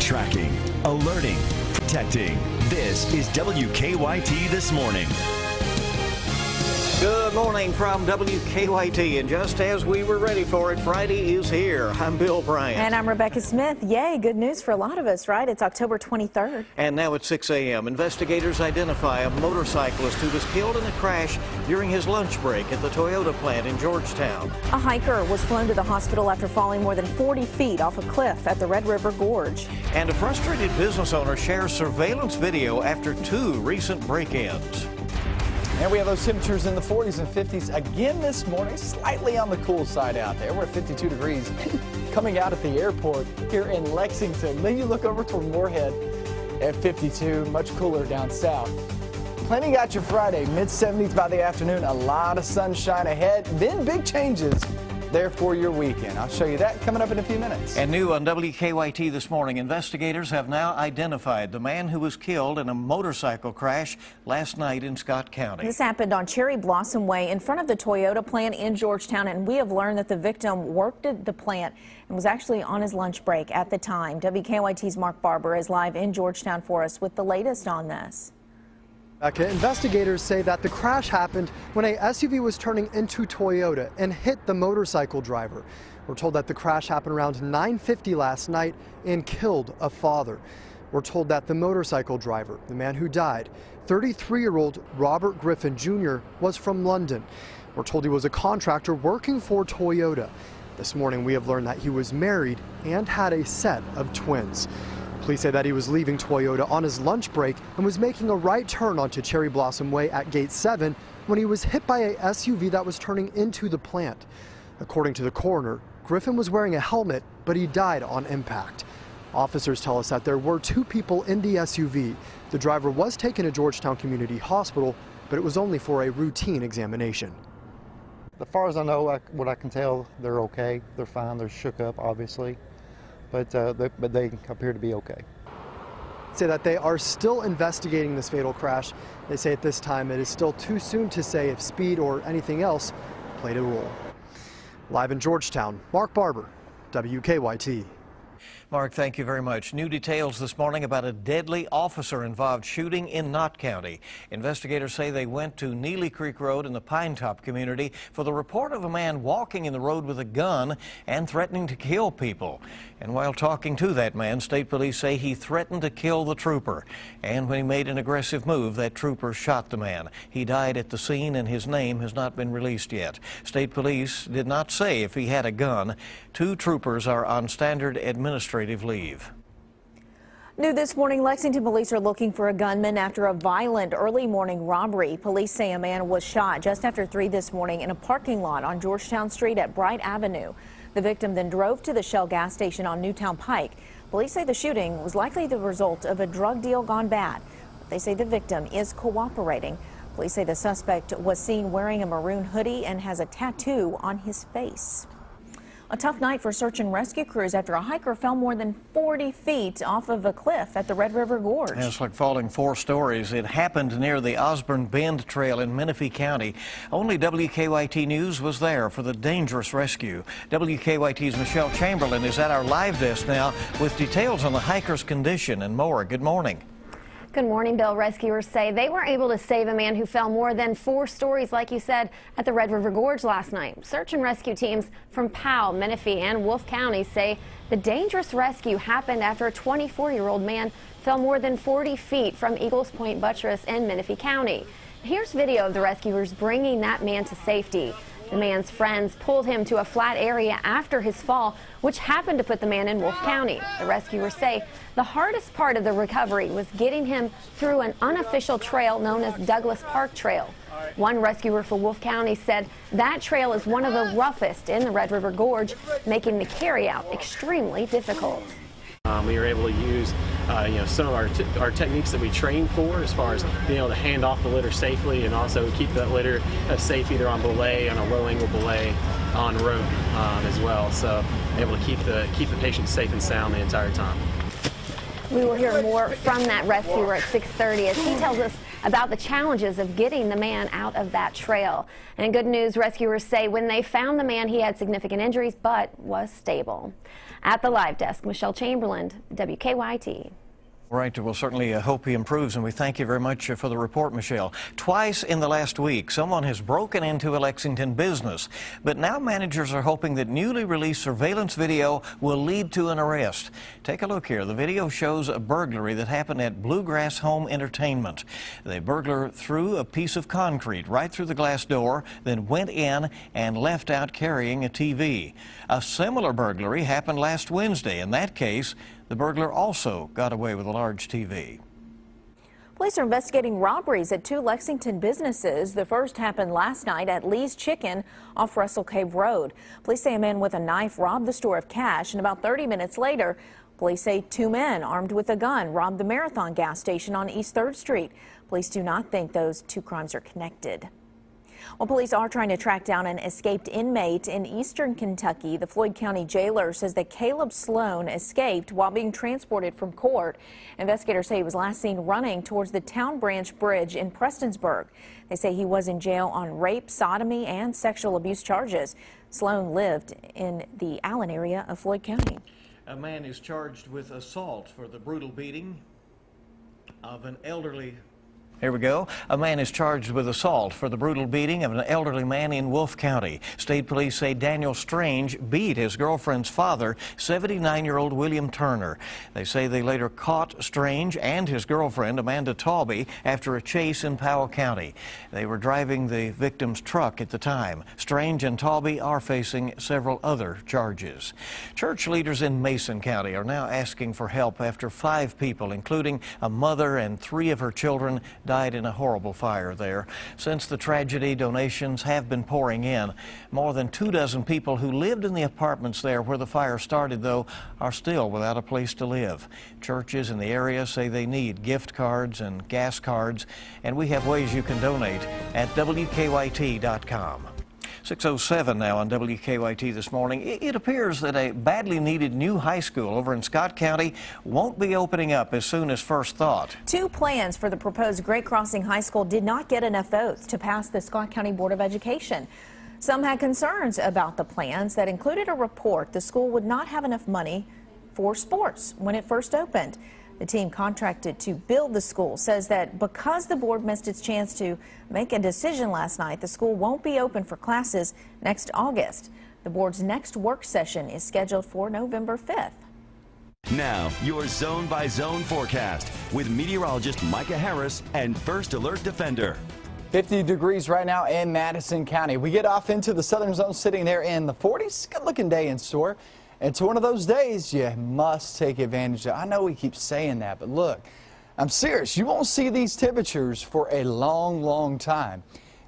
Tracking, alerting, protecting. This is WKYT This Morning. Good morning from WKYT, and just as we were ready for it, Friday is here. I'm Bill Bryant. And I'm Rebecca Smith. Yay, good news for a lot of us, right? It's October 23rd. And now at 6 a.m., investigators identify a motorcyclist who was killed in a crash during his lunch break at the Toyota plant in Georgetown. A hiker was flown to the hospital after falling more than 40 feet off a cliff at the Red River Gorge. And a frustrated business owner shares surveillance video after 2 recent break-ins. And we have those temperatures in the 40s and 50s again this morning, slightly on the cool side out there. We're at 52 degrees coming out at the airport here in Lexington. Then you look over toward Moorhead at 52, much cooler down south. Plenty got your Friday, mid-70s by the afternoon, a lot of sunshine ahead, then big changes there for your weekend. I'll show you that coming up in a few minutes. And new on WKYT this morning, investigators have now identified the man who was killed in a motorcycle crash last night in Scott County. This happened on Cherry Blossom Way in front of the Toyota plant in Georgetown, and we have learned that the victim worked at the plant and was actually on his lunch break at the time. WKYT's Mark Barber is live in Georgetown for us with the latest on this. Investigators say that the crash happened when a SUV was turning into Toyota and hit the motorcycle driver. We're told that the crash happened around 9:50 last night and killed a father. We're told that the motorcycle driver, the man who died, 33-year-old Robert Griffin Jr., was from London. We're told he was a contractor working for Toyota. This morning we have learned that he was married and had a set of twins. Police say that he was leaving Toyota on his lunch break and was making a right turn onto Cherry Blossom Way at Gate 7 when he was hit by a SUV that was turning into the plant. According to the coroner, Griffin was wearing a helmet, but he died on impact. Officers tell us that there were 2 people in the SUV. The driver was taken to Georgetown Community Hospital, but it was only for a routine examination. As far as I know, what I can tell, they're okay. They're fine. They're shook up, obviously. But they appear to be okay. Say that they are still investigating this fatal crash. They say at this time it is still too soon to say if speed or anything else played a role. Live in Georgetown, Mark Barber, WKYT. Mark, thank you very much. New details this morning about a deadly officer-involved shooting in Knott County. Investigators say they went to Neely Creek Road in the Pine Top community for the report of a man walking in the road with a gun and threatening to kill people. And while talking to that man, state police say he threatened to kill the trooper. And when he made an aggressive move, that trooper shot the man. He died at the scene, and his name has not been released yet. State police did not say if he had a gun. 2 troopers are on standard administrative leave. New this morning, Lexington police are looking for a gunman after a violent early morning robbery. Police say a man was shot just after 3 this morning in a parking lot on Georgetown Street at Bright Avenue. The victim then drove to the Shell gas station on Newtown Pike. Police say the shooting was likely the result of a drug deal gone bad. They say the victim is cooperating. Police say the suspect was seen wearing a maroon hoodie and has a tattoo on his face. A tough night for search and rescue crews after a hiker fell more than 40 feet off of a cliff at the Red River Gorge. It's like falling 4 stories. It happened near the Osborne Bend Trail in Menifee County. Only WKYT News was there for the dangerous rescue. WKYT's Michelle Chamberlain is at our live desk now with details on the hiker's condition and more. Good morning. Good morning, Bill. Rescuers say they were able to save a man who fell more than 4 stories, like you said, at the Red River Gorge last night. Search and rescue teams from Powell, Menifee, and Wolfe counties say the dangerous rescue happened after a 24-year-old man fell more than 40 feet from Eagles Point Buttress in Menifee County. Here's video of the rescuers bringing that man to safety. The man's friends pulled him to a flat area after his fall, which happened to put the man in Wolfe County. The rescuers say the hardest part of the recovery was getting him through an unofficial trail known as Douglas Park Trail. One rescuer for Wolfe County said that trail is one of the roughest in the Red River Gorge, making the carryout extremely difficult. We were able to use some of our techniques that we train for, as far as being able to hand off the litter safely and also keep that litter safe either on belay, on a low angle belay, on rope as well. So able to keep the patient safe and sound the entire time. We will hear more from that rescuer at 6:30 as he tells us about the challenges of getting the man out of that trail. And in good news, rescuers say when they found the man, he had significant injuries but was stable. At the live desk, Michelle Chamberlain, WKYT. Right, we'll certainly hope he improves, and we thank you very much for the report, Michelle. Twice in the last week, someone has broken into a Lexington business, but now managers are hoping that newly released surveillance video will lead to an arrest. Take a look here. The video shows a burglary that happened at Bluegrass Home Entertainment. The burglar threw a piece of concrete right through the glass door, then went in and left out carrying a TV. A similar burglary happened last Wednesday. In that case, the burglar also got away with a large TV. Police are investigating robberies at 2 Lexington businesses. The first happened last night at Lee's Chicken off Russell Cave Road. Police say a man with a knife robbed the store of cash, and about 30 minutes later, police say 2 men armed with a gun robbed the Marathon gas station on East 3rd Street. Police do not think those 2 crimes are connected. Well, police are trying to track down an escaped inmate in eastern Kentucky. The Floyd County jailer says that Caleb Sloan escaped while being transported from court. Investigators say he was last seen running towards the Town Branch Bridge in Prestonsburg. They say he was in jail on rape, sodomy, and sexual abuse charges. Sloan lived in the Allen area of Floyd County. A man is charged with assault for the brutal beating of an elderly. Here we go. A man is charged with assault for the brutal beating of an elderly man in Wolfe County. State police say Daniel Strange beat his girlfriend's father, 79-year-old William Turner. They say they later caught Strange and his girlfriend, Amanda Talby, after a chase in Powell County. They were driving the victim's truck at the time. Strange and Talby are facing several other charges. Church leaders in Mason County are now asking for help after 5 people, including a mother and 3 of her children, died in a horrible fire there. Since the tragedy, donations have been pouring in. More than 24 people who lived in the apartments there where the fire started, though, are still without a place to live. Churches in the area say they need gift cards and gas cards, and we have ways you can donate at WKYT.com. 6:07 now on WKYT this morning. It appears that a badly needed new high school over in Scott County won't be opening up as soon as first thought. 2 plans for the proposed Great Crossing High School did not get enough votes to pass the Scott County Board of Education. Some had concerns about the plans that included a report the school would not have enough money for sports when it first opened. The team contracted to build the school says that because the board missed its chance to make a decision last night, the school won't be open for classes next August. The board's next work session is scheduled for November 5th. Now, your zone-by-zone forecast with meteorologist Micah Harris and First Alert Defender. 50 degrees right now in Madison County. We get off into the southern zone sitting there in the 40s. Good looking day in store. It's one of those days you must take advantage of. I know we keep saying that, but look, I'm serious. You won't see these temperatures for a long, long time.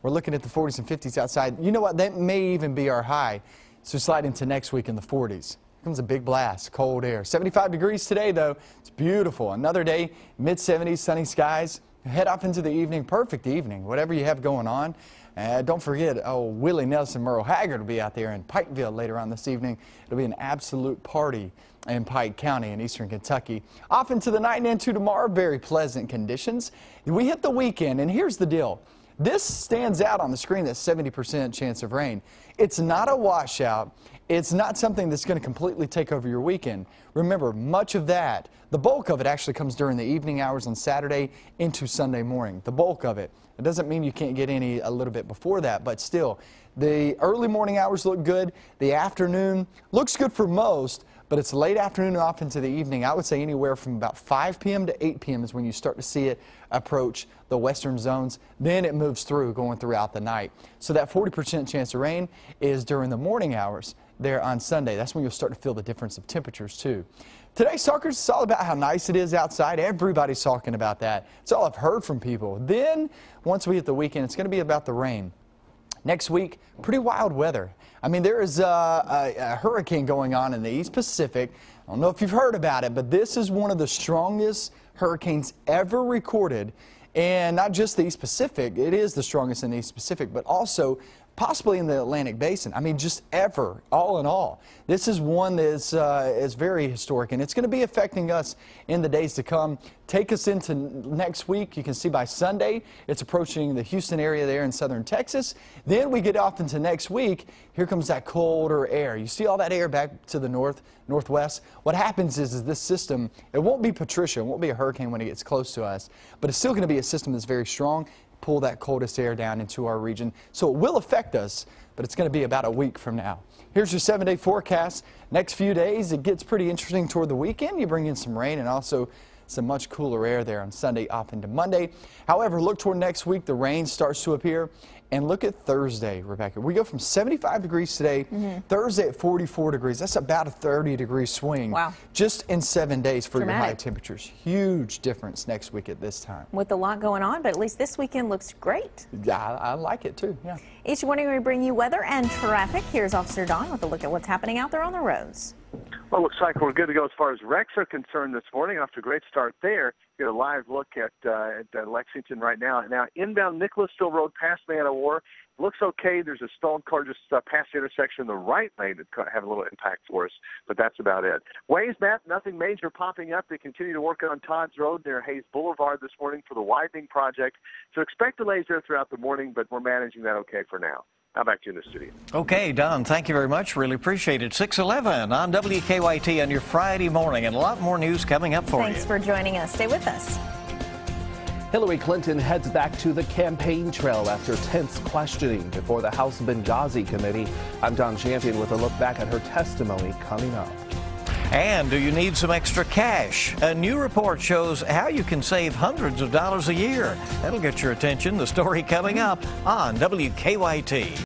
We're looking at the 40s and 50s outside. You know what? That may even be our high. So slide into next week in the 40s. Here comes a big blast, cold air. 75 degrees today, though. It's beautiful. Another day, mid-70s, sunny skies. Head off into the evening, perfect evening, whatever you have going on. Don't forget, Willie Nelson, Merle Haggard will be out there in Pikeville later on this evening. It'll be an absolute party in Pike County in eastern Kentucky. Off into the night and into tomorrow, very pleasant conditions. We hit the weekend, and here's the deal. This stands out on the screen, that 70% chance of rain. It's not a washout. It's not something that's going to completely take over your weekend. Remember, much of that, the bulk of it actually comes during the evening hours on Saturday into Sunday morning. The bulk of it. It doesn't mean you can't get any a little bit before that, but still, the early morning hours look good. The afternoon looks good for most, but it's late afternoon and off into the evening. I would say anywhere from about 5 p.m. to 8 p.m. is when you start to see it approach the western zones. Then it moves through, going throughout the night. So that 40% chance of rain is during the morning hours there on Sunday. That's when you'll start to feel the difference of temperatures too. Today's talkers, it's all about how nice it is outside. Everybody's talking about that. It's all I've heard from people. Then, once we hit the weekend, it's going to be about the rain. Next week, pretty wild weather. I mean, there is a hurricane going on in the East Pacific. I don't know if you've heard about it, but this is one of the strongest hurricanes ever recorded. And not just the East Pacific, it is the strongest in the East Pacific, but also possibly in the Atlantic Basin. I mean, just ever, all in all. This is one that is very historic, and it's going to be affecting us in the days to come. Take us into next week. You can see by Sunday, it's approaching the Houston area there in southern Texas. Then we get off into next week. Here comes that colder air. You see all that air back to the northwest. What happens is this system, it won't be Patricia, it won't be a hurricane when it gets close to us, but it's still going to be a system that's very strong. Pull that coldest air down into our region. So it will affect us, but it's going to be about a week from now. Here's your 7-day forecast. Next few days, it gets pretty interesting toward the weekend. You bring in some rain and also some much cooler air there on Sunday up into Monday. However, look toward next week, the rain starts to appear. And look at Thursday, Rebecca. We go from 75 degrees today, Thursday at 44 degrees. That's about a 30-degree swing. Wow. Just in 7 days for Dramatic. your high temperatures. Huge difference next week at this time. With a lot going on, but at least this weekend looks great. Yeah, I like it too, yeah. Each morning we bring you weather and traffic. Here's Officer Don with a look at what's happening out there on the roads. Well, looks like we're good to go as far as wrecks are concerned this morning. Off to a great start there. Get a live look at Lexington right now. Now, inbound Nicholasville Road past Man of War. Looks okay. There's a stalled car just past the intersection in the right lane that could have a little impact for us, but that's about it. Waze map, nothing major popping up. They continue to work on Todd's Road near Hayes Boulevard this morning for the widening project. So expect delays there throughout the morning, but we're managing that okay for now. Now back to you in the studio. Okay, Don, thank you very much. Really appreciate it. 6:11 on WKYT on your Friday morning, and a lot more news coming up for you. Thanks for joining us. Stay with us. Hillary Clinton heads back to the campaign trail after tense questioning before the House Benghazi Committee. I'm Don Champion with a look back at her testimony coming up. And do you need some extra cash? A new report shows how you can save hundreds of dollars a year. That'll get your attention. The story coming up on WKYT.